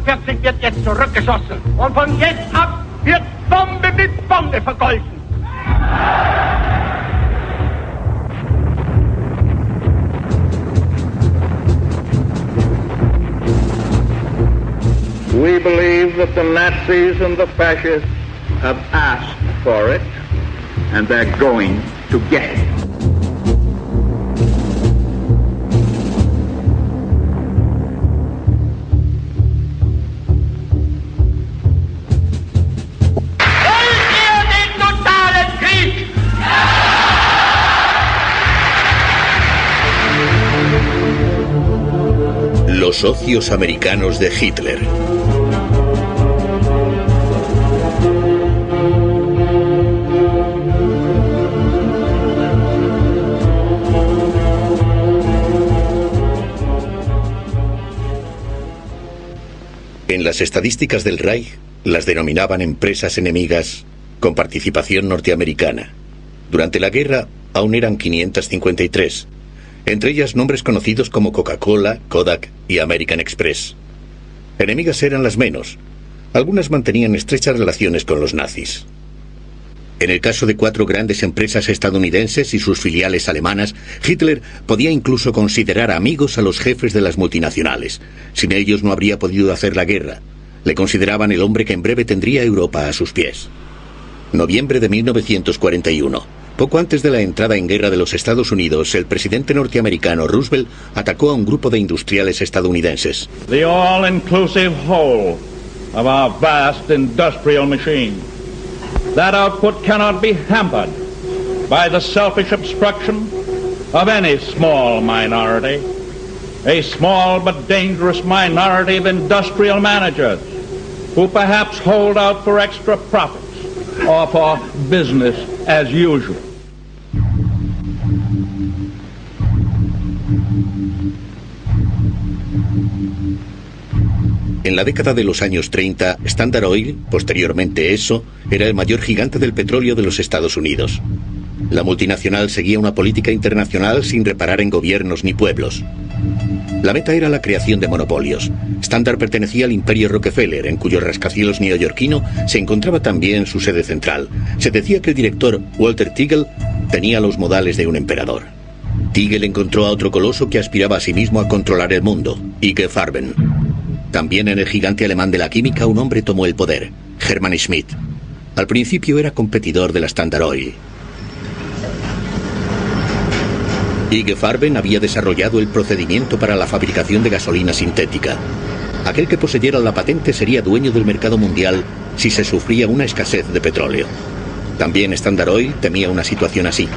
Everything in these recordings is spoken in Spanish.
45 wird jetzt zurückgeschossen. Und von jetzt ab wird Bombe mit Bombe vergolten. We believe that the Nazis and the fascists have asked for it, and they're going to get it. Los socios americanos de Hitler. En las estadísticas del Reich las denominaban empresas enemigas con participación norteamericana. Durante la guerra aún eran 553. Entre ellas nombres conocidos como Coca-Cola, Kodak y American Express. Enemigas eran las menos. Algunas mantenían estrechas relaciones con los nazis. En el caso de 4 grandes empresas estadounidenses y sus filiales alemanas, Hitler podía incluso considerar amigos a los jefes de las multinacionales. Sin ellos no habría podido hacer la guerra. Le consideraban el hombre que en breve tendría Europa a sus pies. Noviembre de 1941. Poco antes de la entrada en guerra de los Estados Unidos, el presidente norteamericano Roosevelt atacó a un grupo de industriales estadounidenses. The all-inclusive whole of our vast industrial machine. That output cannot be hampered by the selfish obstruction of any small minority. A small but dangerous minority of industrial managers who perhaps hold out for extra profits or for business as usual. En la década de los años 30, Standard Oil, posteriormente Esso, era el mayor gigante del petróleo de los Estados Unidos. La multinacional seguía una política internacional sin reparar en gobiernos ni pueblos. La meta era la creación de monopolios. Standard pertenecía al imperio Rockefeller, en cuyo rascacielos neoyorquino se encontraba también su sede central. Se decía que el director, Walter Teagle, tenía los modales de un emperador. Teagle encontró a otro coloso que aspiraba a sí mismo a controlar el mundo, IG Farben. También en el gigante alemán de la química un hombre tomó el poder, Hermann Schmidt. Al principio era competidor de la Standard Oil. IG Farben había desarrollado el procedimiento para la fabricación de gasolina sintética. Aquel que poseyera la patente sería dueño del mercado mundial si se sufría una escasez de petróleo. También Standard Oil temía una situación así.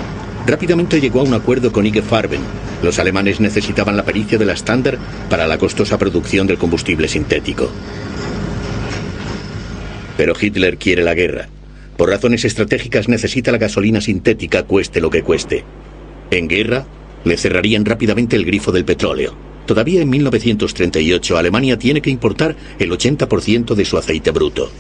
Rápidamente llegó a un acuerdo con IG Farben. Los alemanes necesitaban la pericia de la Standard para la costosa producción del combustible sintético. Pero Hitler quiere la guerra. Por razones estratégicas necesita la gasolina sintética, cueste lo que cueste. En guerra, le cerrarían rápidamente el grifo del petróleo. Todavía en 1938, Alemania tiene que importar el 80% de su aceite bruto.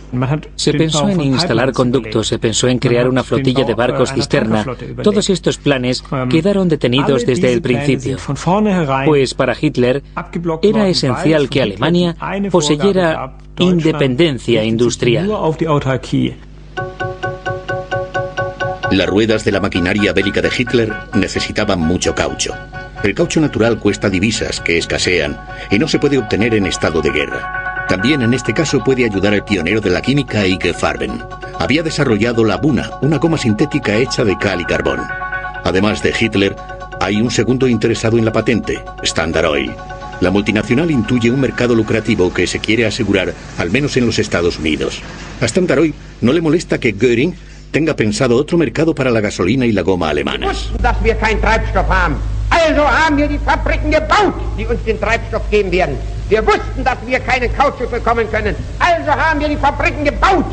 Se pensó en instalar conductos, se pensó en crear una flotilla de barcos cisterna. Todos estos planes quedaron detenidos desde el principio. Pues para Hitler era esencial que Alemania poseyera independencia industrial. Las ruedas de la maquinaria bélica de Hitler necesitaban mucho caucho. El caucho natural cuesta divisas que escasean y no se puede obtener en estado de guerra. También en este caso puede ayudar el pionero de la química IG Farben. Había desarrollado la Buna, una goma sintética hecha de cal y carbón. Además de Hitler, hay un segundo interesado en la patente, Standard Oil. La multinacional intuye un mercado lucrativo que se quiere asegurar, al menos en los Estados Unidos. A Standard Oil no le molesta que Göring tenga pensado otro mercado para la gasolina y la goma alemanas. Also haben wir die Fabriken gebaut, die uns den Treibstoff geben werden. Wir wussten, dass wir keinen Kautschuk bekommen können. Also haben wir die Fabriken gebaut.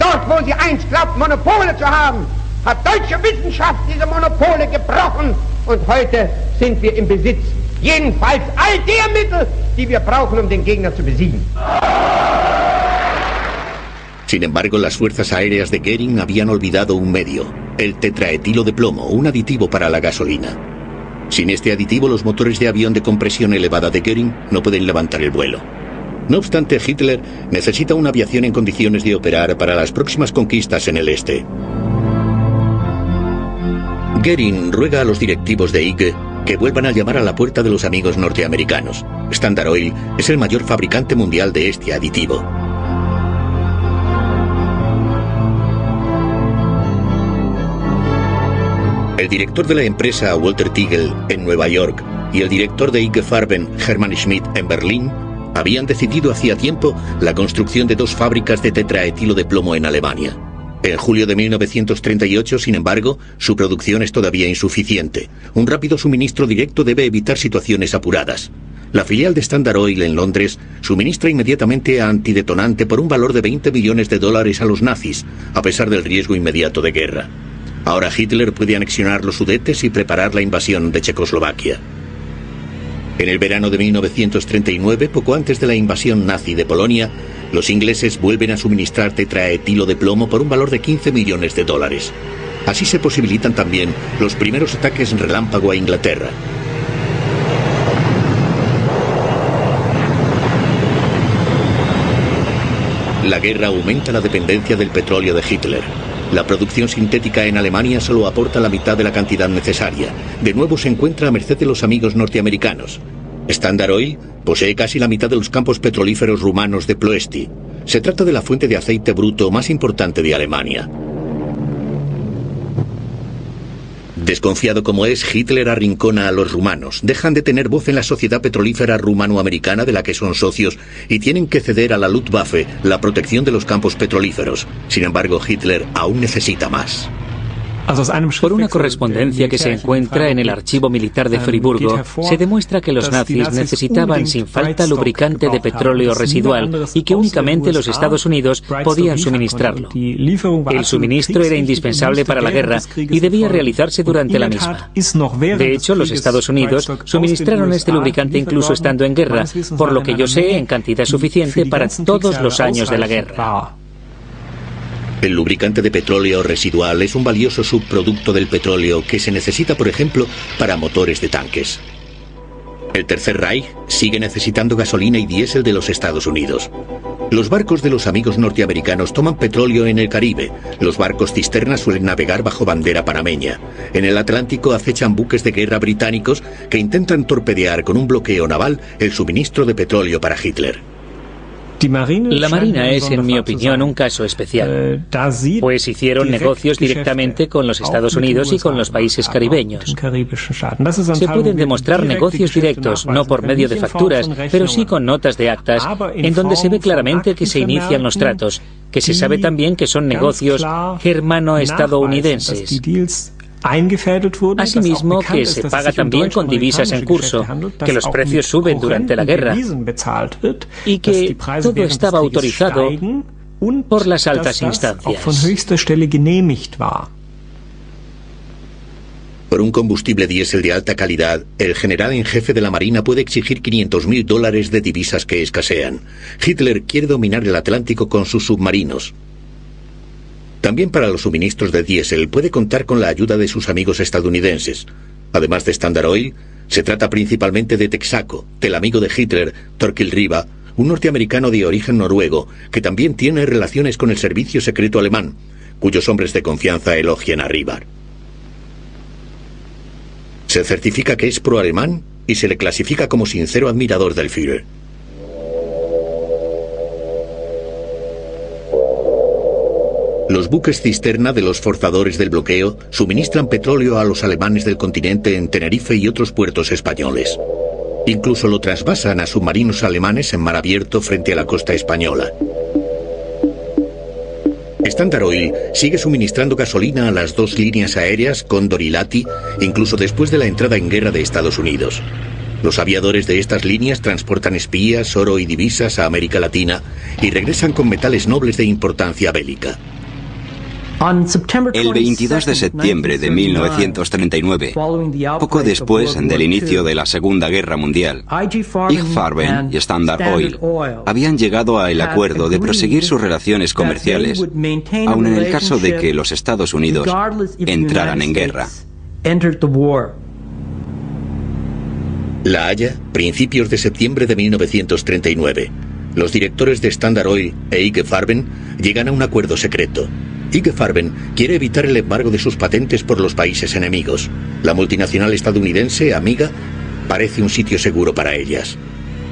Dort, wo sie einst glaubt, Monopole zu haben, hat deutsche Wissenschaft diese Monopole gebrochen. Und heute sind wir im Besitz jedenfalls all der Mittel, die wir brauchen, um den Gegner zu besiegen. Sin embargo, las fuerzas aéreas de Göring habían olvidado un medio, el tetraetilo de plomo, un aditivo para la gasolina. Sin este aditivo, los motores de avión de compresión elevada de Göring no pueden levantar el vuelo. No obstante, Hitler necesita una aviación en condiciones de operar para las próximas conquistas en el este. Goering ruega a los directivos de IG que vuelvan a llamar a la puerta de los amigos norteamericanos. Standard Oil es el mayor fabricante mundial de este aditivo. El director de la empresa, Walter Teagle, en Nueva York, y el director de IG Farben, Hermann Schmidt, en Berlín, habían decidido hacía tiempo la construcción de 2 fábricas de tetraetilo de plomo en Alemania. En julio de 1938, sin embargo, su producción es todavía insuficiente. Un rápido suministro directo debe evitar situaciones apuradas. La filial de Standard Oil en Londres suministra inmediatamente antidetonante por un valor de $20 millones a los nazis, a pesar del riesgo inmediato de guerra. Ahora Hitler puede anexionar los Sudetes y preparar la invasión de Checoslovaquia. En el verano de 1939, poco antes de la invasión nazi de Polonia, los ingleses vuelven a suministrar tetraetilo de plomo por un valor de $15 millones. Así se posibilitan también los primeros ataques relámpago a Inglaterra. La guerra aumenta la dependencia del petróleo de Hitler. La producción sintética en Alemania solo aporta la mitad de la cantidad necesaria. De nuevo se encuentra a merced de los amigos norteamericanos. Standard Oil posee casi la mitad de los campos petrolíferos rumanos de Ploesti. Se trata de la fuente de aceite bruto más importante de Alemania. Desconfiado como es, Hitler arrincona a los rumanos. Dejan de tener voz en la sociedad petrolífera rumano-americana de la que son socios y tienen que ceder a la Luftwaffe la protección de los campos petrolíferos. Sin embargo, Hitler aún necesita más. Por una correspondencia que se encuentra en el archivo militar de Friburgo, se demuestra que los nazis necesitaban sin falta lubricante de petróleo residual y que únicamente los Estados Unidos podían suministrarlo. El suministro era indispensable para la guerra y debía realizarse durante la misma. De hecho, los Estados Unidos suministraron este lubricante incluso estando en guerra, por lo que yo sé, en cantidad suficiente para todos los años de la guerra. El lubricante de petróleo residual es un valioso subproducto del petróleo que se necesita, por ejemplo, para motores de tanques. El Tercer Reich sigue necesitando gasolina y diésel de los Estados Unidos. Los barcos de los amigos norteamericanos toman petróleo en el Caribe. Los barcos cisterna suelen navegar bajo bandera panameña. En el Atlántico acechan buques de guerra británicos que intentan torpedear con un bloqueo naval el suministro de petróleo para Hitler. La Marina es, en mi opinión, un caso especial, pues hicieron negocios directamente con los Estados Unidos y con los países caribeños. Se pueden demostrar negocios directos, no por medio de facturas, pero sí con notas de actas, en donde se ve claramente que se inician los tratos, que se sabe también que son negocios germano-estadounidenses. Asimismo, que se paga también con divisas en curso, que los precios suben durante la guerra y que todo estaba autorizado por las altas instancias. Por un combustible diésel de alta calidad, el general en jefe de la Marina puede exigir $500.000 de divisas que escasean. Hitler quiere dominar el Atlántico con sus submarinos. También para los suministros de diésel puede contar con la ayuda de sus amigos estadounidenses. Además de Standard Oil, se trata principalmente de Texaco, del amigo de Hitler, Torkil Riva, un norteamericano de origen noruego, que también tiene relaciones con el servicio secreto alemán, cuyos hombres de confianza elogian a Riva. Se certifica que es pro-alemán y se le clasifica como sincero admirador del Führer. Los buques cisterna de los forzadores del bloqueo suministran petróleo a los alemanes del continente en Tenerife y otros puertos españoles. Incluso lo trasvasan a submarinos alemanes en mar abierto frente a la costa española. Standard Oil sigue suministrando gasolina a las 2 líneas aéreas Cóndor y Lati, incluso después de la entrada en guerra de Estados Unidos. Los aviadores de estas líneas transportan espías, oro y divisas a América Latina y regresan con metales nobles de importancia bélica. El 22 de septiembre de 1939, poco después del inicio de la Segunda Guerra Mundial, IG Farben y Standard Oil habían llegado al acuerdo de proseguir sus relaciones comerciales, aun en el caso de que los Estados Unidos entraran en guerra. La Haya, principios de septiembre de 1939. Los directores de Standard Oil e IG Farben llegan a un acuerdo secreto. IG Farben quiere evitar el embargo de sus patentes por los países enemigos. La multinacional estadounidense, Amiga, parece un sitio seguro para ellas.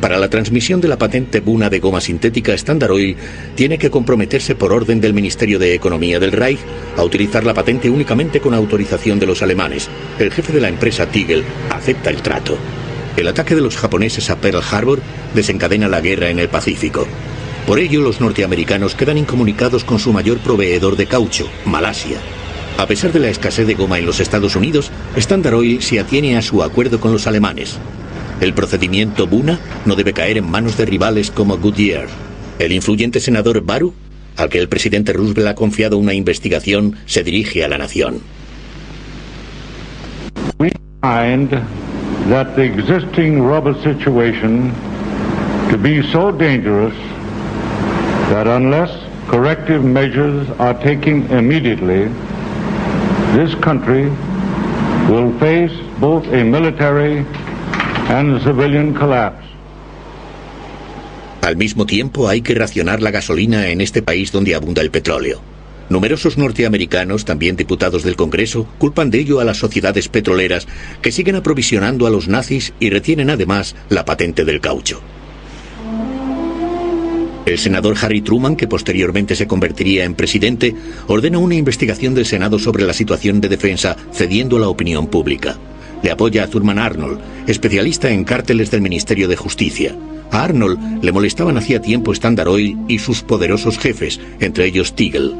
Para la transmisión de la patente Buna de goma sintética, Standard Oil tiene que comprometerse por orden del Ministerio de Economía del Reich a utilizar la patente únicamente con autorización de los alemanes. El jefe de la empresa, Tigel, acepta el trato. El ataque de los japoneses a Pearl Harbor desencadena la guerra en el Pacífico. Por ello, los norteamericanos quedan incomunicados con su mayor proveedor de caucho, Malasia. A pesar de la escasez de goma en los Estados Unidos, Standard Oil se atiene a su acuerdo con los alemanes. El procedimiento Buna no debe caer en manos de rivales como Goodyear. El influyente senador Baru, al que el presidente Roosevelt ha confiado una investigación, se dirige a la nación. We find that the existing rubber situation to be so dangerous that unless corrective measures are taken immediately, this country will face both a military and civilian collapse. Al mismo tiempo, hay que racionar la gasolina en este país donde abunda el petróleo. Numerosos norteamericanos, también diputados del Congreso, culpan de ello a las sociedades petroleras que siguen aprovisionando a los nazis y retienen además la patente del caucho. El senador Harry Truman, que posteriormente se convertiría en presidente, ordena una investigación del Senado sobre la situación de defensa, cediendo a la opinión pública. Le apoya a Thurman Arnold, especialista en cárteles del Ministerio de Justicia. A Arnold le molestaban hacía tiempo Standard Oil y sus poderosos jefes, entre ellos Tigel.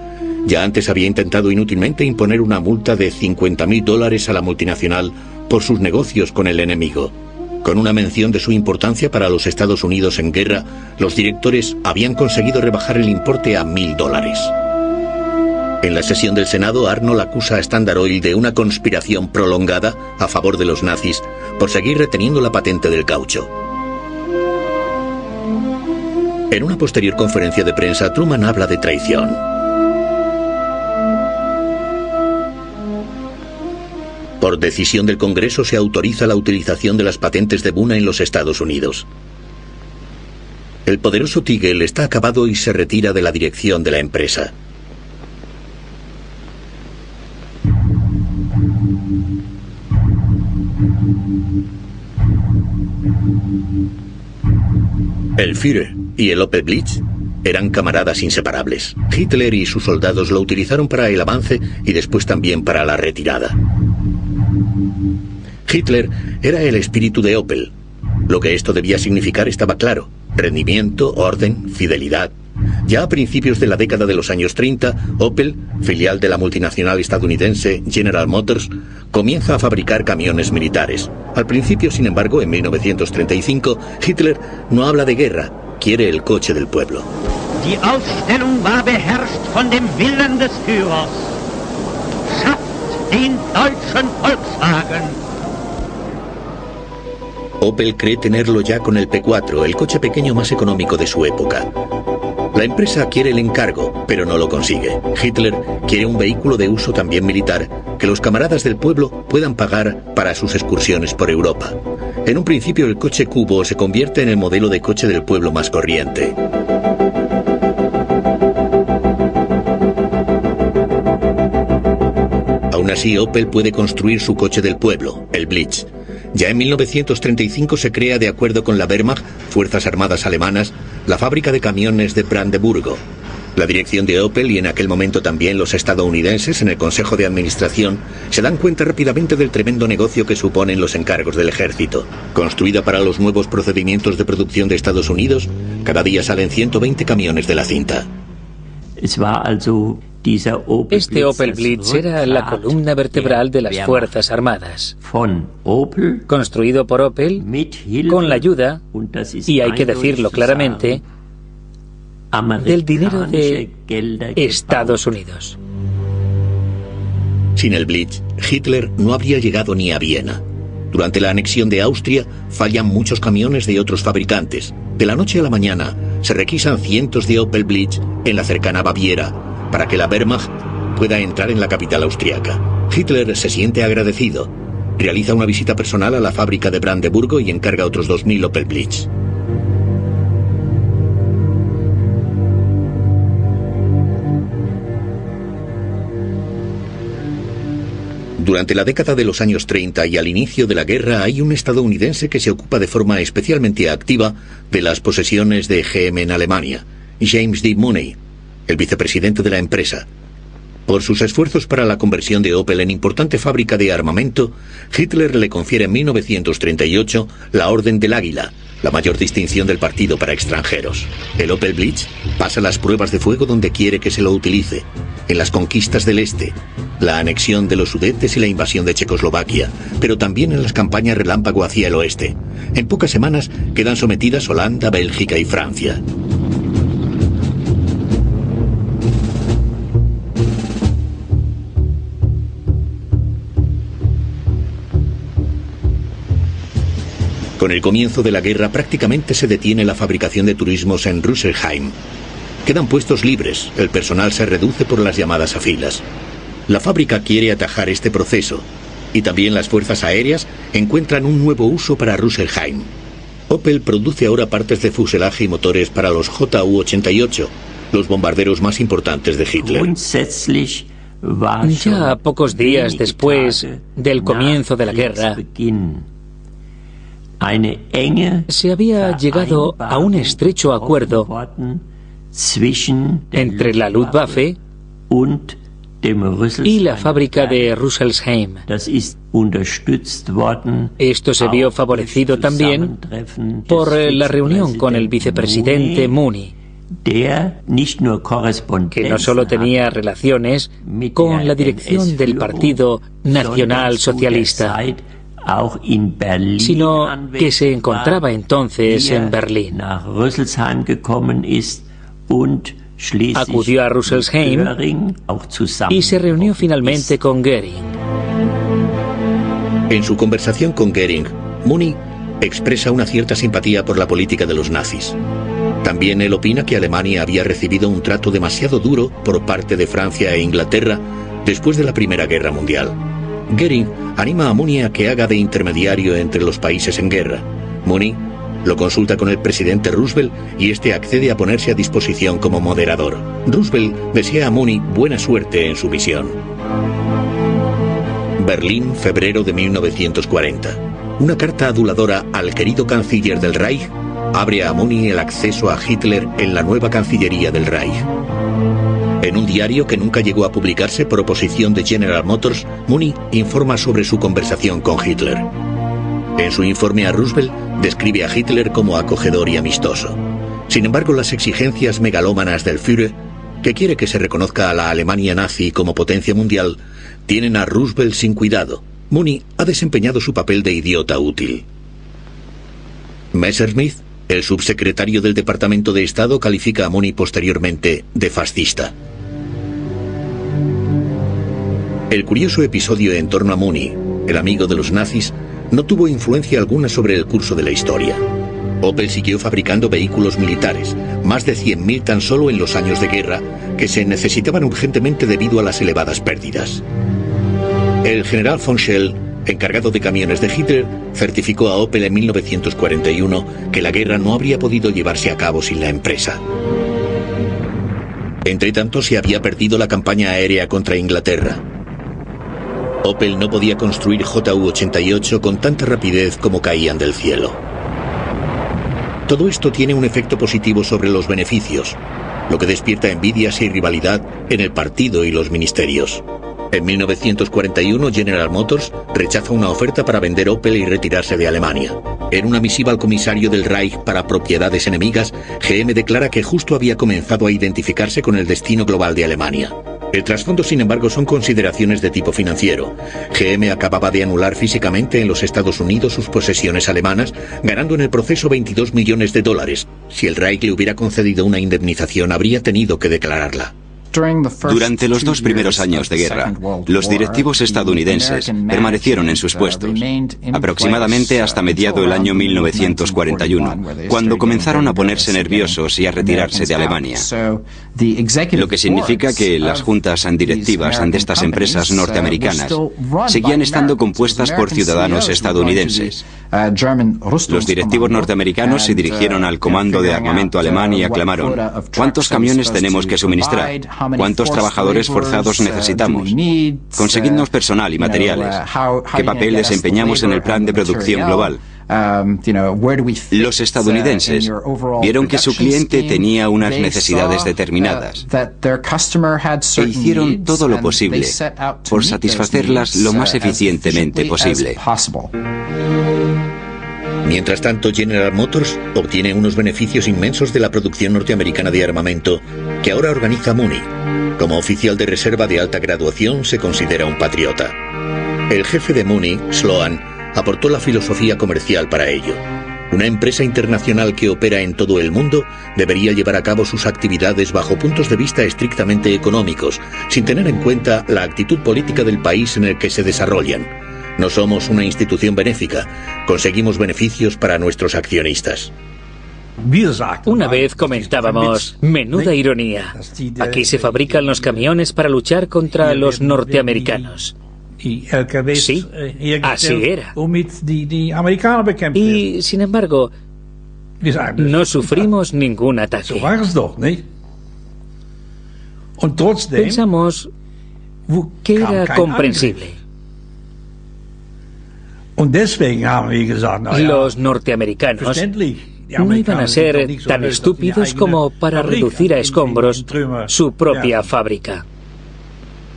Ya antes había intentado inútilmente imponer una multa de $50.000 a la multinacional por sus negocios con el enemigo. Con una mención de su importancia para los Estados Unidos en guerra, los directores habían conseguido rebajar el importe a $1.000. En la sesión del Senado, Arnold acusa a Standard Oil de una conspiración prolongada a favor de los nazis por seguir reteniendo la patente del caucho. En una posterior conferencia de prensa, Truman habla de traición. Por decisión del Congreso se autoriza la utilización de las patentes de Buna en los Estados Unidos. El poderoso Tigel está acabado y se retira de la dirección de la empresa. El Führer y el Opel Blitz eran camaradas inseparables. Hitler y sus soldados lo utilizaron para el avance y después también para la retirada. Hitler era el espíritu de Opel. Lo que esto debía significar estaba claro: rendimiento, orden, fidelidad. Ya a principios de la década de los años 30, Opel, filial de la multinacional estadounidense General Motors, comienza a fabricar camiones militares. Al principio, sin embargo, en 1935, Hitler no habla de guerra, quiere el coche del pueblo. Die Ausstellung war beherrscht von dem Willen des Führers. Schafft den deutschen Volkswagen. Opel cree tenerlo ya con el P4, el coche pequeño más económico de su época. La empresa quiere el encargo, pero no lo consigue. Hitler quiere un vehículo de uso también militar, que los camaradas del pueblo puedan pagar para sus excursiones por Europa. En un principio, el coche cubo se convierte en el modelo de coche del pueblo más corriente. Aún así, Opel puede construir su coche del pueblo, el Blitz. Ya en 1935 se crea, de acuerdo con la Wehrmacht, Fuerzas Armadas Alemanas, la fábrica de camiones de Brandeburgo. La dirección de Opel y en aquel momento también los estadounidenses en el Consejo de Administración se dan cuenta rápidamente del tremendo negocio que suponen los encargos del ejército. Construida para los nuevos procedimientos de producción de Estados Unidos, cada día salen 120 camiones de la cinta. Este Opel Blitz era la columna vertebral de las Fuerzas Armadas. Construido por Opel, con la ayuda, y hay que decirlo claramente, del dinero de Estados Unidos. Sin el Blitz, Hitler no habría llegado ni a Viena. Durante la anexión de Austria, fallan muchos camiones de otros fabricantes. De la noche a la mañana, se requisan cientos de Opel Blitz en la cercana Baviera, para que la Wehrmacht pueda entrar en la capital austriaca. Hitler se siente agradecido. Realiza una visita personal a la fábrica de Brandeburgo y encarga otros 2.000 Opel Blitz. Durante la década de los años 30 y al inicio de la guerra hay un estadounidense que se ocupa de forma especialmente activa de las posesiones de GM en Alemania, James D. Mooney, el vicepresidente de la empresa. Por sus esfuerzos para la conversión de Opel en importante fábrica de armamento, Hitler le confiere en 1938 la Orden del Águila, la mayor distinción del partido para extranjeros. El Opel Blitz pasa las pruebas de fuego donde quiere que se lo utilice, en las conquistas del Este, la anexión de los Sudetes y la invasión de Checoslovaquia, pero también en las campañas relámpago hacia el oeste. En pocas semanas quedan sometidas Holanda, Bélgica y Francia. Con el comienzo de la guerra prácticamente se detiene la fabricación de turismos en Rüsselsheim. Quedan puestos libres, el personal se reduce por las llamadas a filas. La fábrica quiere atajar este proceso, y también las fuerzas aéreas encuentran un nuevo uso para Rüsselsheim. Opel produce ahora partes de fuselaje y motores para los Ju-88, los bombarderos más importantes de Hitler. Ya pocos días después del comienzo de la guerra, se había llegado a un estrecho acuerdo entre la Luftwaffe y la fábrica de Rüsselsheim. Esto se vio favorecido también por la reunión con el vicepresidente Mooney, que no solo tenía relaciones con la dirección del Partido Nacional Socialista, sino que se encontraba entonces en Berlín. Acudió a Rüsselsheim y se reunió finalmente con Göring. En su conversación con Göring, Mooney expresa una cierta simpatía por la política de los nazis. También él opina que Alemania había recibido un trato demasiado duro por parte de Francia e Inglaterra después de la Primera Guerra Mundial. Göring anima a Mooney a que haga de intermediario entre los países en guerra. Mooney lo consulta con el presidente Roosevelt y este accede a ponerse a disposición como moderador. Roosevelt desea a Mooney buena suerte en su misión. Berlín, febrero de 1940. Una carta aduladora al querido canciller del Reich abre a Mooney el acceso a Hitler en la nueva Cancillería del Reich. En un diario que nunca llegó a publicarse por oposición de General Motors, Mooney informa sobre su conversación con Hitler. En su informe a Roosevelt, describe a Hitler como acogedor y amistoso. Sin embargo, las exigencias megalómanas del Führer, que quiere que se reconozca a la Alemania nazi como potencia mundial, tienen a Roosevelt sin cuidado. Mooney ha desempeñado su papel de idiota útil. Messerschmitt, el subsecretario del Departamento de Estado, califica a Mooney posteriormente de fascista. El curioso episodio en torno a Mooney, el amigo de los nazis, no tuvo influencia alguna sobre el curso de la historia. Opel siguió fabricando vehículos militares, más de 100.000 tan solo en los años de guerra, que se necesitaban urgentemente debido a las elevadas pérdidas. El general von Schell, encargado de camiones de Hitler, certificó a Opel en 1941 que la guerra no habría podido llevarse a cabo sin la empresa. Entretanto, se había perdido la campaña aérea contra Inglaterra. Opel no podía construir Ju-88 con tanta rapidez como caían del cielo. Todo esto tiene un efecto positivo sobre los beneficios, lo que despierta envidias y rivalidad en el partido y los ministerios. En 1941, General Motors rechaza una oferta para vender Opel y retirarse de Alemania. En una misiva al comisario del Reich para propiedades enemigas, GM declara que justo había comenzado a identificarse con el destino global de Alemania. El trasfondo, sin embargo, son consideraciones de tipo financiero. GM acababa de anular físicamente en los Estados Unidos sus posesiones alemanas, ganando en el proceso $22 millones. Si el Reich le hubiera concedido una indemnización, habría tenido que declararla. Durante los 2 primeros años de guerra, los directivos estadounidenses permanecieron en sus puestos, aproximadamente hasta mediado el año 1941, cuando comenzaron a ponerse nerviosos y a retirarse de Alemania. lo que significa que las juntas directivas de estas empresas norteamericanas seguían estando compuestas por ciudadanos estadounidenses. Los directivos norteamericanos se dirigieron al comando de armamento alemán y aclamaron: ¿cuántos camiones tenemos que suministrar? ¿Cuántos trabajadores forzados necesitamos? Conseguidnos personal y materiales. ¿Qué papel desempeñamos en el plan de producción global? Los estadounidenses vieron que su cliente tenía unas necesidades determinadas e hicieron todo lo posible por satisfacerlas lo más eficientemente posible. Mientras tanto, General Motors obtiene unos beneficios inmensos de la producción norteamericana de armamento que ahora organiza Mooney. Como oficial de reserva de alta graduación, se considera un patriota. El jefe de Mooney, Sloan, aportó la filosofía comercial para ello. Una empresa internacional que opera en todo el mundo debería llevar a cabo sus actividades bajo puntos de vista estrictamente económicos, sin tener en cuenta la actitud política del país en el que se desarrollan. No somos una institución benéfica, conseguimos beneficios para nuestros accionistas. Una vez comentábamos, menuda ironía, aquí se fabrican los camiones para luchar contra los norteamericanos. Sí, así era. Y, sin embargo, no sufrimos ningún ataque. Pensamos que era comprensible. Los norteamericanos no iban a ser tan estúpidos como para reducir a escombros su propia fábrica.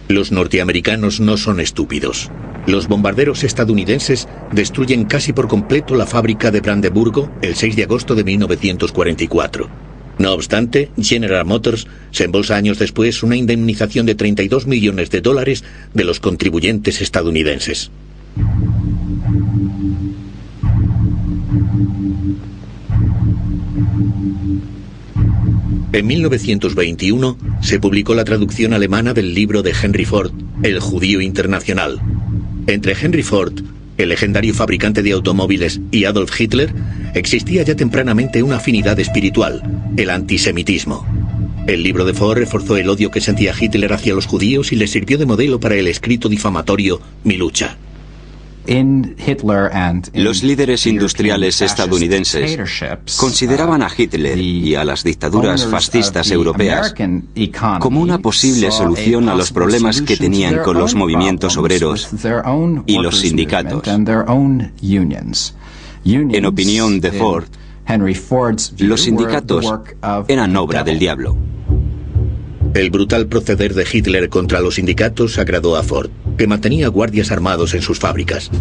Los norteamericanos no son estúpidos. Los bombarderos estadounidenses destruyen casi por completo la fábrica de Brandeburgo el 6 de agosto de 1944. No obstante, General Motors se embolsa años después una indemnización de $32 millones de los contribuyentes estadounidenses. En 1921 se publicó la traducción alemana del libro de Henry Ford, El judío internacional. Entre Henry Ford, el legendario fabricante de automóviles, y Adolf Hitler, existía ya tempranamente una afinidad espiritual, el antisemitismo. El libro de Ford reforzó el odio que sentía Hitler hacia los judíos y le sirvió de modelo para el escrito difamatorio Mi lucha. Los líderes industriales estadounidenses consideraban a Hitler y a las dictaduras fascistas europeas como una posible solución a los problemas que tenían con los movimientos obreros y los sindicatos. En opinión de Ford, los sindicatos eran obra del diablo. El brutal proceder de Hitler contra los sindicatos agradó a Ford, que mantenía guardias armados en sus fábricas.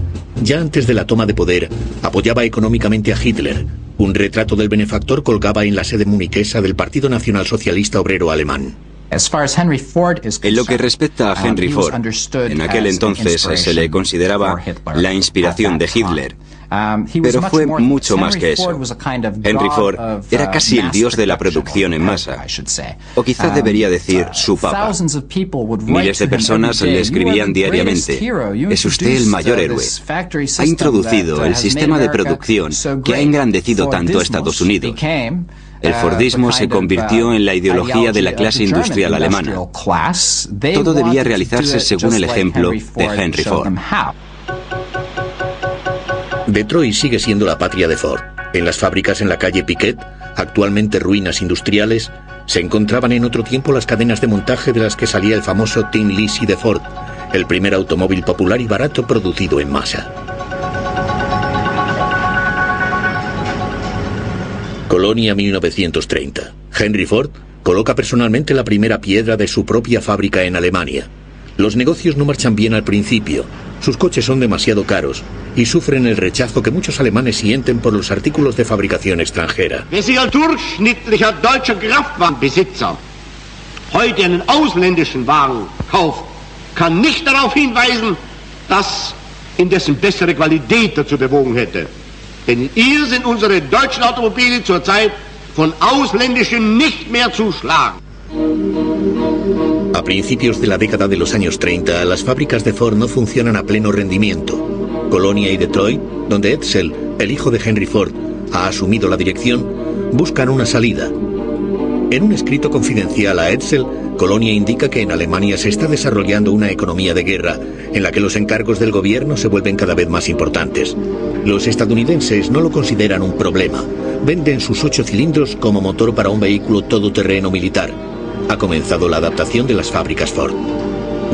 Ya antes de la toma de poder, apoyaba económicamente a Hitler. Un retrato del benefactor colgaba en la sede muniquesa del Partido Nacional Socialista Obrero Alemán. En lo que respecta a Henry Ford, en aquel entonces se le consideraba la inspiración de Hitler, pero fue mucho más que eso. Henry Ford era casi el dios de la producción en masa, o quizá debería decir su papa. Miles de personas le escribían diariamente: es usted el mayor héroe. Ha introducido el sistema de producción que ha engrandecido tanto a Estados Unidos. El Fordismo se convirtió en la ideología de la clase industrial alemana. Todo debía realizarse según el ejemplo de Henry Ford. Detroit sigue siendo la patria de Ford. En las fábricas en la calle Piquet, actualmente ruinas industriales, se encontraban en otro tiempo las cadenas de montaje de las que salía el famoso Tin Lizzie de Ford, el primer automóvil popular y barato producido en masa. Colonia 1930. Henry Ford coloca personalmente la primera piedra de su propia fábrica en Alemania. Los negocios no marchan bien al principio, sus coches son demasiado caros y sufren el rechazo que muchos alemanes sienten por los artículos de fabricación extranjera. Wer sich als durchschnittlicher deutscher Kraftwagenbesitzer heute einen ausländischen Wagen kauft, kann nicht darauf hinweisen, dass ihn dessen bessere Qualität dazu bewogen hätte. Denn hier sind unsere deutschen Automobile zurzeit von ausländischen nicht mehr zu schlagen. A principios de la década de los años 30, las fábricas de Ford no funcionan a pleno rendimiento. Colonia y Detroit, donde Edsel, el hijo de Henry Ford, ha asumido la dirección, buscan una salida. En un escrito confidencial a Edsel, Colonia indica que en Alemania se está desarrollando una economía de guerra en la que los encargos del gobierno se vuelven cada vez más importantes. Los estadounidenses no lo consideran un problema. Venden sus 8 cilindros como motor para un vehículo todoterreno militar. Ha comenzado la adaptación de las fábricas Ford.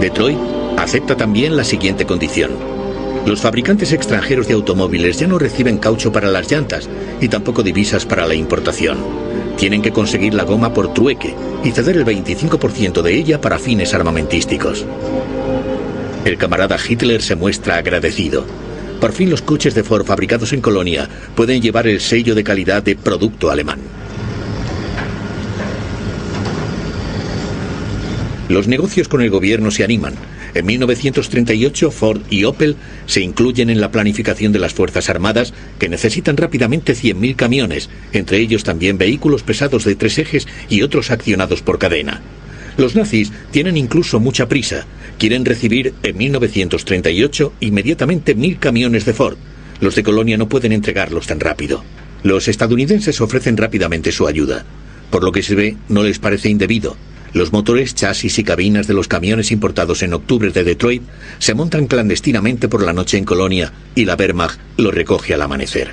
Detroit acepta también la siguiente condición. Los fabricantes extranjeros de automóviles ya no reciben caucho para las llantas y tampoco divisas para la importación. Tienen que conseguir la goma por trueque y ceder el 25% de ella para fines armamentísticos. El camarada Hitler se muestra agradecido. Por fin los coches de Ford fabricados en Colonia pueden llevar el sello de calidad de producto alemán. Los negocios con el gobierno se animan. En 1938, Ford y Opel se incluyen en la planificación de las Fuerzas Armadas, que necesitan rápidamente 100.000 camiones, entre ellos también vehículos pesados de 3 ejes y otros accionados por cadena. Los nazis tienen incluso mucha prisa. Quieren recibir en 1938 inmediatamente 1.000 camiones de Ford. Los de Colonia no pueden entregarlos tan rápido. Los estadounidenses ofrecen rápidamente su ayuda. Por lo que se ve, no les parece indebido. Los motores, chasis y cabinas de los camiones importados en octubre de Detroit se montan clandestinamente por la noche en Colonia y la Wehrmacht los recoge al amanecer.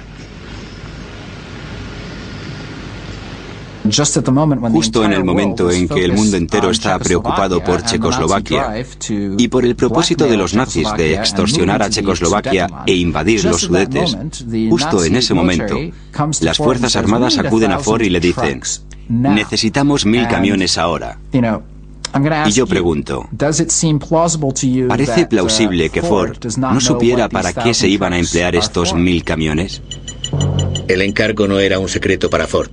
Justo en el momento en que el mundo entero está preocupado por Checoslovaquia y por el propósito de los nazis de extorsionar a Checoslovaquia e invadir los Sudetes, justo en ese momento, las Fuerzas Armadas acuden a Ford y le dicen: necesitamos 1.000 camiones ahora. Y yo pregunto, ¿parece plausible que Ford no supiera para qué se iban a emplear estos 1.000 camiones? El encargo no era un secreto para Ford.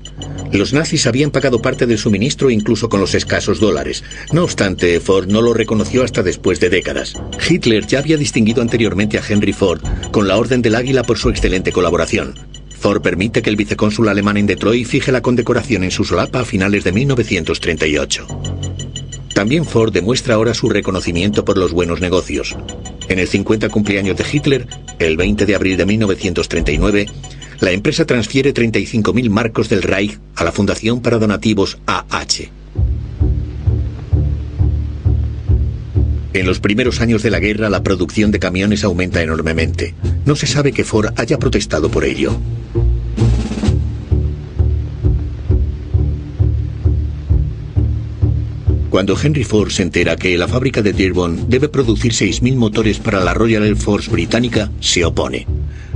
Los nazis habían pagado parte del suministro incluso con los escasos dólares. No obstante, Ford no lo reconoció hasta después de décadas. Hitler ya había distinguido anteriormente a Henry Ford con la Orden del Águila por su excelente colaboración. Ford permite que el vicecónsul alemán en Detroit fije la condecoración en su solapa a finales de 1938. También Ford demuestra ahora su reconocimiento por los buenos negocios. En el 50 cumpleaños de Hitler, el 20 de abril de 1939, la empresa transfiere 35.000 marcos del Reich a la Fundación para Donativos AH. En los primeros años de la guerra, la producción de camiones aumenta enormemente. No se sabe que Ford haya protestado por ello. Cuando Henry Ford se entera que la fábrica de Dearborn debe producir 6.000 motores para la Royal Air Force británica, se opone.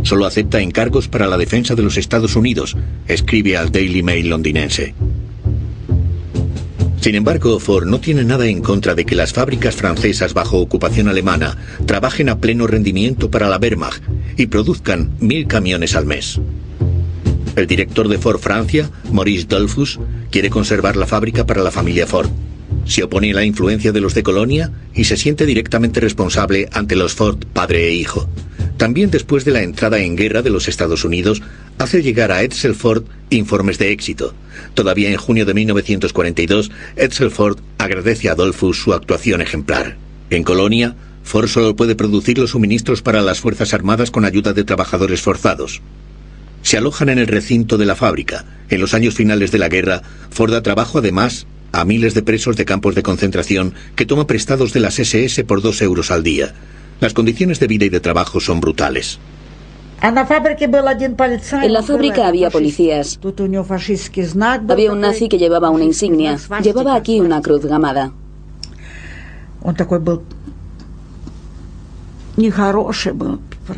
Solo acepta encargos para la defensa de los Estados Unidos, escribe al Daily Mail londinense. Sin embargo, Ford no tiene nada en contra de que las fábricas francesas bajo ocupación alemana trabajen a pleno rendimiento para la Wehrmacht y produzcan 1.000 camiones al mes. El director de Ford Francia, Maurice Dollfuss, quiere conservar la fábrica para la familia Ford. Se opone a la influencia de los de Colonia y se siente directamente responsable ante los Ford padre e hijo. También después de la entrada en guerra de los Estados Unidos, hace llegar a Edsel Ford informes de éxito. Todavía en junio de 1942, Edsel Ford agradece a Dollfuss su actuación ejemplar. En Colonia, Ford solo puede producir los suministros para las Fuerzas Armadas con ayuda de trabajadores forzados. Se alojan en el recinto de la fábrica. En los años finales de la guerra, Ford da trabajo además a miles de presos de campos de concentración que toma prestados de las SS por 2 euros al día. Las condiciones de vida y de trabajo son brutales. En la fábrica había policías. Había un nazi que llevaba una insignia. Llevaba aquí una cruz gamada.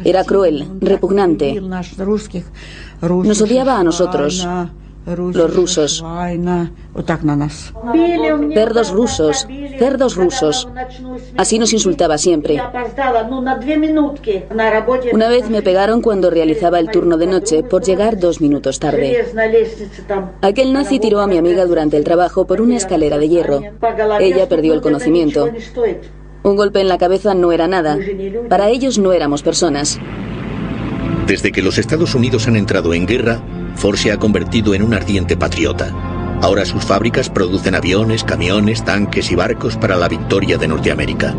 Era cruel, repugnante. Nos odiaba a nosotros, los rusos. Cerdos rusos, cerdos rusos. Así nos insultaba siempre. Una vez me pegaron cuando realizaba el turno de noche por llegar 2 minutos tarde. Aquel nazi tiró a mi amiga durante el trabajo por una escalera de hierro. Ella perdió el conocimiento. Un golpe en la cabeza no era nada. Para ellos no éramos personas. Desde que los Estados Unidos han entrado en guerra, Ford se ha convertido en un ardiente patriota. Ahora sus fábricas producen aviones, camiones, tanques y barcos para la victoria de Norteamérica.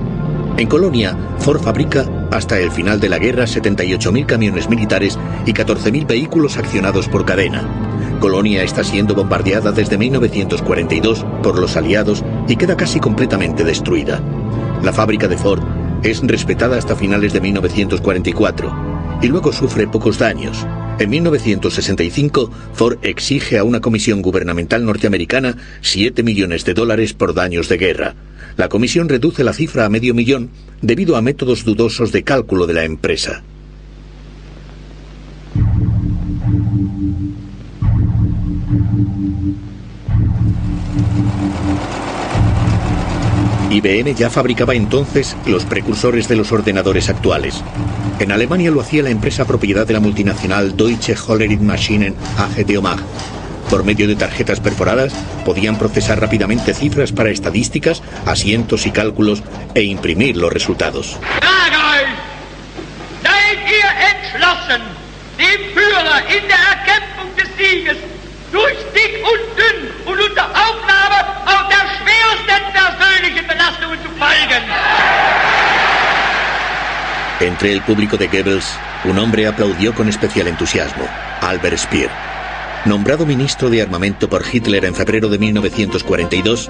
En Colonia, Ford fabrica hasta el final de la guerra 78.000 camiones militares y 14.000 vehículos accionados por cadena. Colonia está siendo bombardeada desde 1942 por los aliados y queda casi completamente destruida. La fábrica de Ford es respetada hasta finales de 1944 y luego sufre pocos daños. En 1965, Ford exige a una comisión gubernamental norteamericana $7 millones por daños de guerra. La comisión reduce la cifra a $500,000 debido a métodos dudosos de cálculo de la empresa. IBM ya fabricaba entonces los precursores de los ordenadores actuales. En Alemania lo hacía la empresa propiedad de la multinacional Deutsche Hollerith Maschinen AG de OMAG. Por medio de tarjetas perforadas podían procesar rápidamente cifras para estadísticas, asientos y cálculos e imprimir los resultados. Seid ihr entschlossen, dem Führer in der Erkämpfung des Sieges durch dick und dünn und unter Aufnahme auch der schwersten persönlichen Belastungen zu folgen? Entre el público de Goebbels, un hombre aplaudió con especial entusiasmo, Albert Speer. Nombrado ministro de armamento por Hitler en febrero de 1942,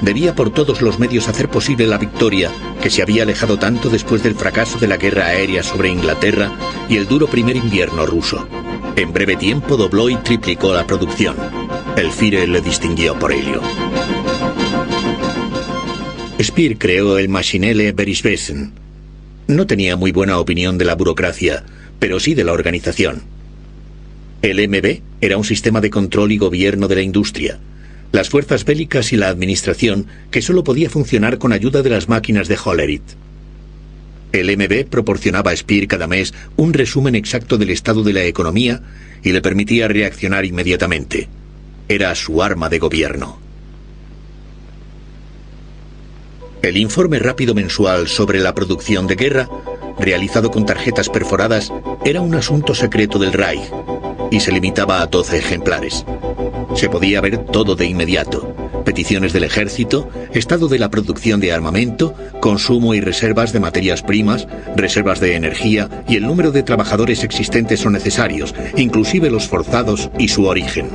debía por todos los medios hacer posible la victoria que se había alejado tanto después del fracaso de la guerra aérea sobre Inglaterra y el duro primer invierno ruso. En breve tiempo dobló y triplicó la producción. El Führer le distinguió por ello. Speer creó el Maschinelle Berichtswesen. No tenía muy buena opinión de la burocracia, pero sí de la organización. El MB era un sistema de control y gobierno de la industria, las fuerzas bélicas y la administración que solo podía funcionar con ayuda de las máquinas de Hollerith. El MB proporcionaba a Speer cada mes un resumen exacto del estado de la economía y le permitía reaccionar inmediatamente. Era su arma de gobierno. El informe rápido mensual sobre la producción de guerra, realizado con tarjetas perforadas, era un asunto secreto del Reich y se limitaba a 12 ejemplares. Se podía ver todo de inmediato: peticiones del ejército, estado de la producción de armamento, consumo y reservas de materias primas, reservas de energía y el número de trabajadores existentes o necesarios, inclusive los forzados y su origen.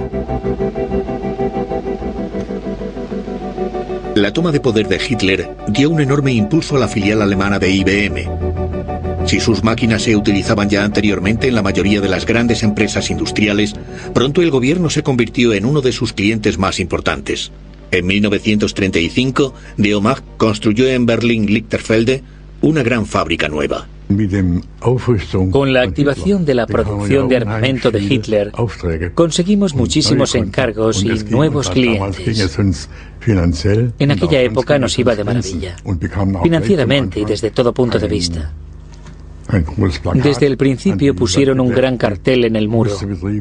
La toma de poder de Hitler dio un enorme impulso a la filial alemana de IBM. Si sus máquinas se utilizaban ya anteriormente en la mayoría de las grandes empresas industriales, pronto el gobierno se convirtió en uno de sus clientes más importantes. En 1935, de OMAG construyó en Berlín-Lichterfelde una gran fábrica nueva. Con la activación de la producción de armamento de Hitler, conseguimos muchísimos encargos y nuevos clientes. En aquella época nos iba de maravilla, financieramente y desde todo punto de vista. Desde el principio pusieron un gran cartel en el muro: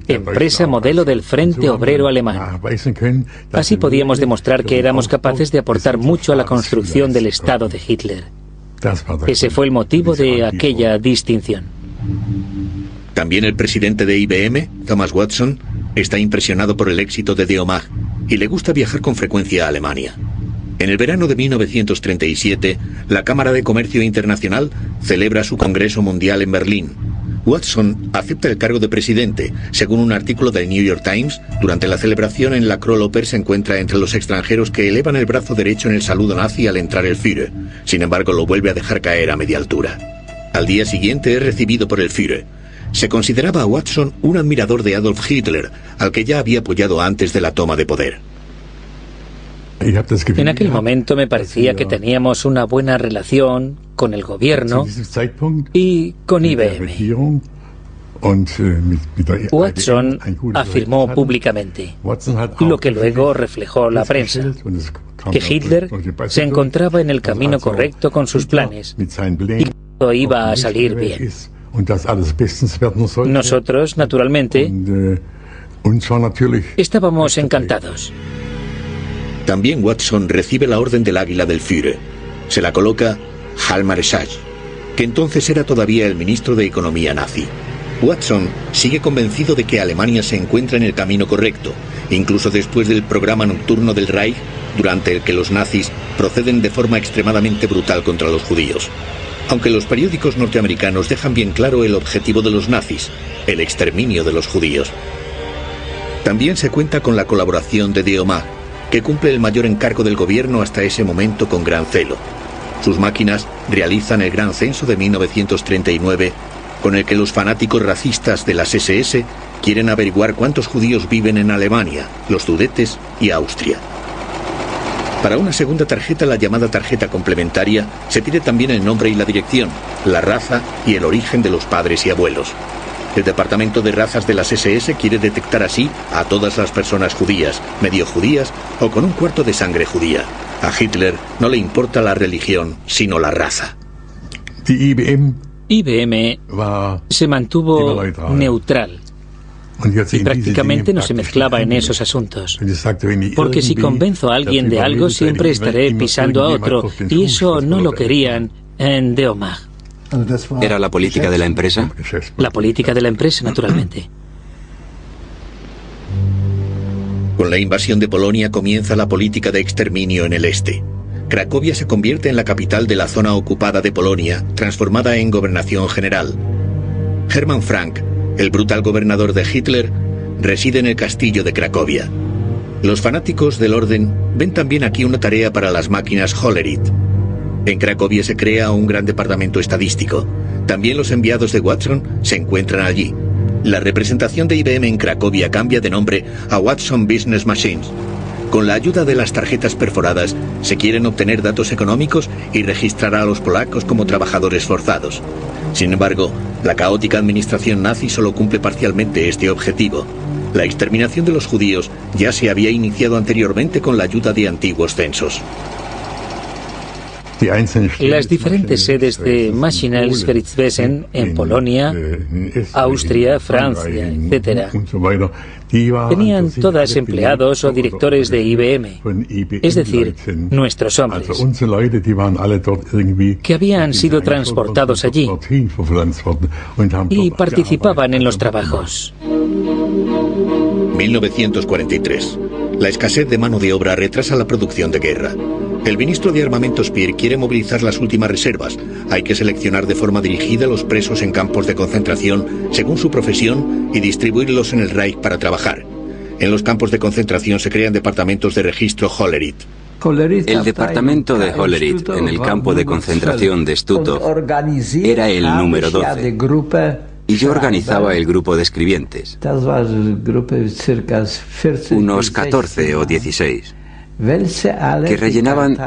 empresa modelo del Frente Obrero Alemán. Así podíamos demostrar que éramos capaces de aportar mucho a la construcción del Estado de Hitler. Ese fue el motivo de aquella distinción. También el presidente de IBM, Thomas Watson, está impresionado por el éxito de OMAG y le gusta viajar con frecuencia a Alemania. En el verano de 1937, la Cámara de Comercio Internacional celebra su Congreso Mundial en Berlín. Watson acepta el cargo de presidente. Según un artículo del New York Times, durante la celebración en la Kroll-Oper se encuentra entre los extranjeros que elevan el brazo derecho en el saludo nazi al entrar el Führer. Sin embargo, lo vuelve a dejar caer a media altura. Al día siguiente es recibido por el Führer. Se consideraba a Watson un admirador de Adolf Hitler, al que ya había apoyado antes de la toma de poder. En aquel momento me parecía que teníamos una buena relación con el gobierno y con IBM. Watson afirmó públicamente, lo que luego reflejó la prensa, que Hitler se encontraba en el camino correcto con sus planes y que todo iba a salir bien. Nosotros, naturalmente, estábamos encantados. También Watson recibe la Orden del Águila del Führer. Se la coloca Hal Maréchal, que entonces era todavía el ministro de Economía nazi. Watson sigue convencido de que Alemania se encuentra en el camino correcto, incluso después del programa nocturno del Reich, durante el que los nazis proceden de forma extremadamente brutal contra los judíos. Aunque los periódicos norteamericanos dejan bien claro el objetivo de los nazis: el exterminio de los judíos. También se cuenta con la colaboración de Deomag, que cumple el mayor encargo del gobierno hasta ese momento con gran celo. Sus máquinas realizan el Gran Censo de 1939, con el que los fanáticos racistas de las SS quieren averiguar cuántos judíos viven en Alemania, los Sudetes y Austria. Para una segunda tarjeta, la llamada tarjeta complementaria, se pide también el nombre y la dirección, la raza y el origen de los padres y abuelos. El Departamento de Razas de las SS quiere detectar así a todas las personas judías, medio judías o con un cuarto de sangre judía. A Hitler no le importa la religión, sino la raza. IBM se mantuvo neutral y prácticamente no se mezclaba en esos asuntos. Porque si convenzo a alguien de algo, siempre estaré pisando a otro, y eso no lo querían en Deomag. ¿Era la política de la empresa? La política de la empresa, naturalmente. Con la invasión de Polonia comienza la política de exterminio en el este. Cracovia se convierte en la capital de la zona ocupada de Polonia, transformada en gobernación general. Hermann Frank, el brutal gobernador de Hitler, reside en el castillo de Cracovia. Los fanáticos del orden ven también aquí una tarea para las máquinas Hollerith. En Cracovia se crea un gran departamento estadístico. También los enviados de Watson se encuentran allí. La representación de IBM en Cracovia cambia de nombre a Watson Business Machines. Con la ayuda de las tarjetas perforadas, se quieren obtener datos económicos y registrar a los polacos como trabajadores forzados. Sin embargo, la caótica administración nazi solo cumple parcialmente este objetivo. La exterminación de los judíos ya se había iniciado anteriormente con la ayuda de antiguos censos. Las diferentes sedes de Maschinenwerkswesen en Polonia, Austria, Francia, etc., tenían todas empleados o directores de IBM, es decir, nuestros hombres, que habían sido transportados allí y participaban en los trabajos. 1943. La escasez de mano de obra retrasa la producción de guerra. El ministro de Armamento Speer quiere movilizar las últimas reservas. Hay que seleccionar de forma dirigida los presos en campos de concentración según su profesión y distribuirlos en el Reich para trabajar. En los campos de concentración se crean departamentos de registro Hollerith. El departamento de Hollerith en el campo de concentración de Stutthof era el número 12 y yo organizaba el grupo de escribientes, unos 14 o 16, que rellenaban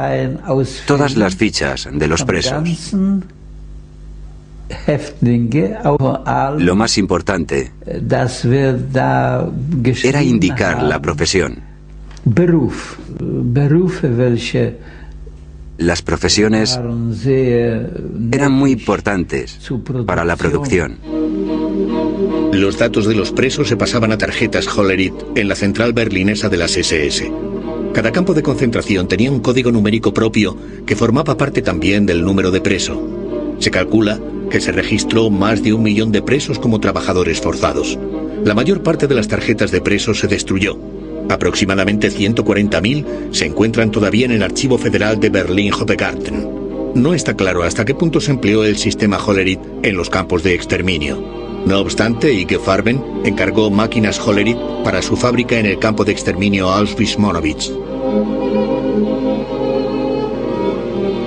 todas las fichas de los presos. Lo más importante era indicar la profesión. Las profesiones eran muy importantes para la producción. Los datos de los presos se pasaban a tarjetas Hollerith en la central berlinesa de las SS. Cada campo de concentración tenía un código numérico propio que formaba parte también del número de preso. Se calcula que se registró más de 1 millón de presos como trabajadores forzados. La mayor parte de las tarjetas de presos se destruyó. Aproximadamente 140.000 se encuentran todavía en el Archivo Federal de Berlin-Hofgarten. No está claro hasta qué punto se empleó el sistema Hollerith en los campos de exterminio. No obstante, IG Farben encargó máquinas Hollerith para su fábrica en el campo de exterminio Auschwitz-Monowitz.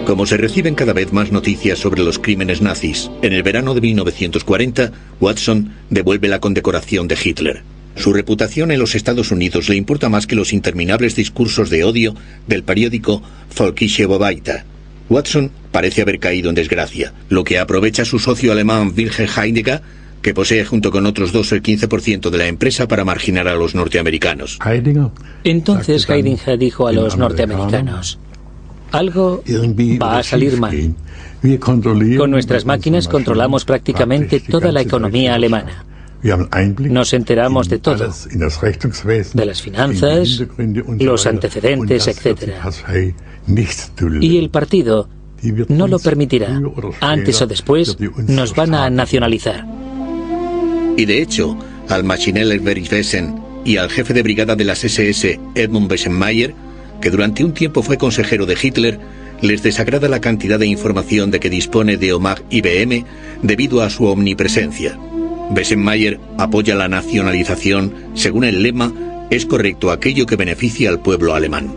Como se reciben cada vez más noticias sobre los crímenes nazis, en el verano de 1940, Watson devuelve la condecoración de Hitler. Su reputación en los Estados Unidos le importa más que los interminables discursos de odio del periódico Volkische Beobachter. Watson parece haber caído en desgracia, lo que aprovecha su socio alemán Wilhelm Heidegger, que posee junto con otros dos el 15% de la empresa para marginar a los norteamericanos. Entonces Heidegger dijo a los norteamericanos: algo va a salir mal. Con nuestras máquinas controlamos prácticamente toda la economía alemana. Nos enteramos de todo, de las finanzas, los antecedentes, etc. Y el partido no lo permitirá. Antes o después nos van a nacionalizar. Y de hecho, al Maschinenwerkswesen y al jefe de brigada de las SS, Edmund Bessenmayer, que durante un tiempo fue consejero de Hitler, les desagrada la cantidad de información de que dispone Deomag IBM debido a su omnipresencia. Bessenmayer apoya la nacionalización según el lema «Es correcto aquello que beneficia al pueblo alemán».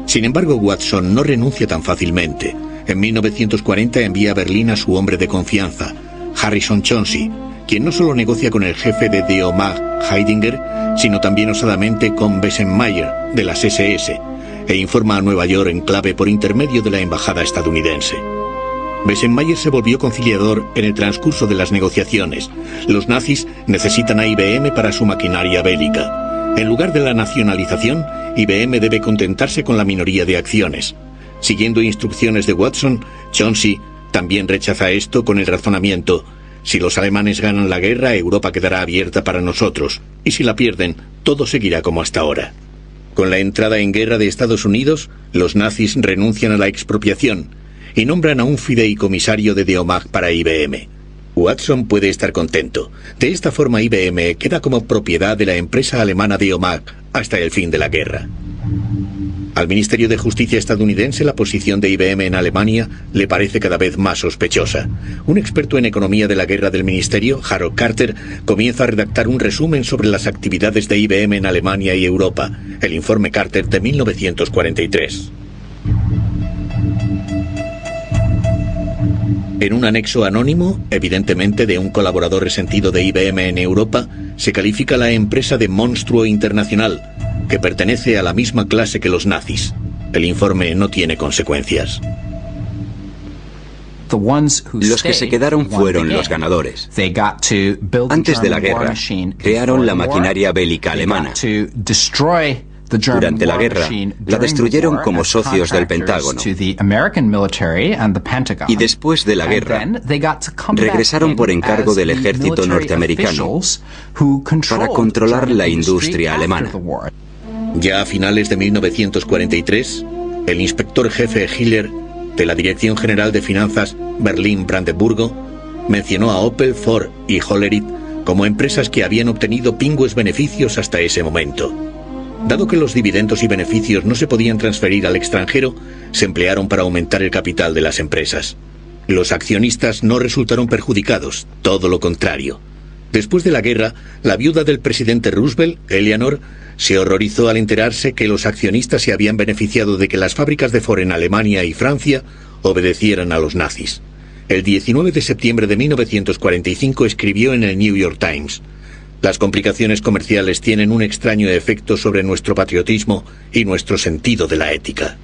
Sin embargo, Watson no renuncia tan fácilmente. En 1940 envía a Berlín a su hombre de confianza, Harrison Chauncey, quien no solo negocia con el jefe de Die Wehrmacht, Heidinger, sino también osadamente con Bessenmayer, de las SS, e informa a Nueva York en clave por intermedio de la embajada estadounidense. Bessenmayer se volvió conciliador en el transcurso de las negociaciones. Los nazis necesitan a IBM para su maquinaria bélica. En lugar de la nacionalización, IBM debe contentarse con la minoría de acciones. Siguiendo instrucciones de Watson, Chauncey también rechaza esto con el razonamiento: si los alemanes ganan la guerra, Europa quedará abierta para nosotros, y si la pierden, todo seguirá como hasta ahora. Con la entrada en guerra de Estados Unidos, los nazis renuncian a la expropiación y nombran a un fideicomisario de Die Wehrmacht para IBM. Watson puede estar contento. De esta forma, IBM queda como propiedad de la empresa alemana Die Wehrmacht hasta el fin de la guerra. Al Ministerio de Justicia estadounidense, la posición de IBM en Alemania le parece cada vez más sospechosa. Un experto en economía de la guerra del ministerio, Harold Carter, comienza a redactar un resumen sobre las actividades de IBM en Alemania y Europa, el informe Carter de 1943. En un anexo anónimo, evidentemente de un colaborador resentido de IBM en Europa, se califica la empresa de monstruo internacional, que pertenece a la misma clase que los nazis. El informe no tiene consecuencias. Los que se quedaron fueron los ganadores. Antes de la guerra, crearon la maquinaria bélica alemana. Durante la guerra, la destruyeron como socios del Pentágono. Y después de la guerra, regresaron por encargo del ejército norteamericano para controlar la industria alemana. Ya a finales de 1943, el inspector jefe Hiller de la Dirección General de Finanzas Berlín-Brandeburgo mencionó a Opel, Ford y Hollerith como empresas que habían obtenido pingües beneficios hasta ese momento. Dado que los dividendos y beneficios no se podían transferir al extranjero, se emplearon para aumentar el capital de las empresas. Los accionistas no resultaron perjudicados, todo lo contrario. Después de la guerra, la viuda del presidente Roosevelt, Eleanor, se horrorizó al enterarse que los accionistas se habían beneficiado de que las fábricas de Ford en Alemania y Francia obedecieran a los nazis. El 19 de septiembre de 1945 escribió en el New York Times: «Las complicaciones comerciales tienen un extraño efecto sobre nuestro patriotismo y nuestro sentido de la ética».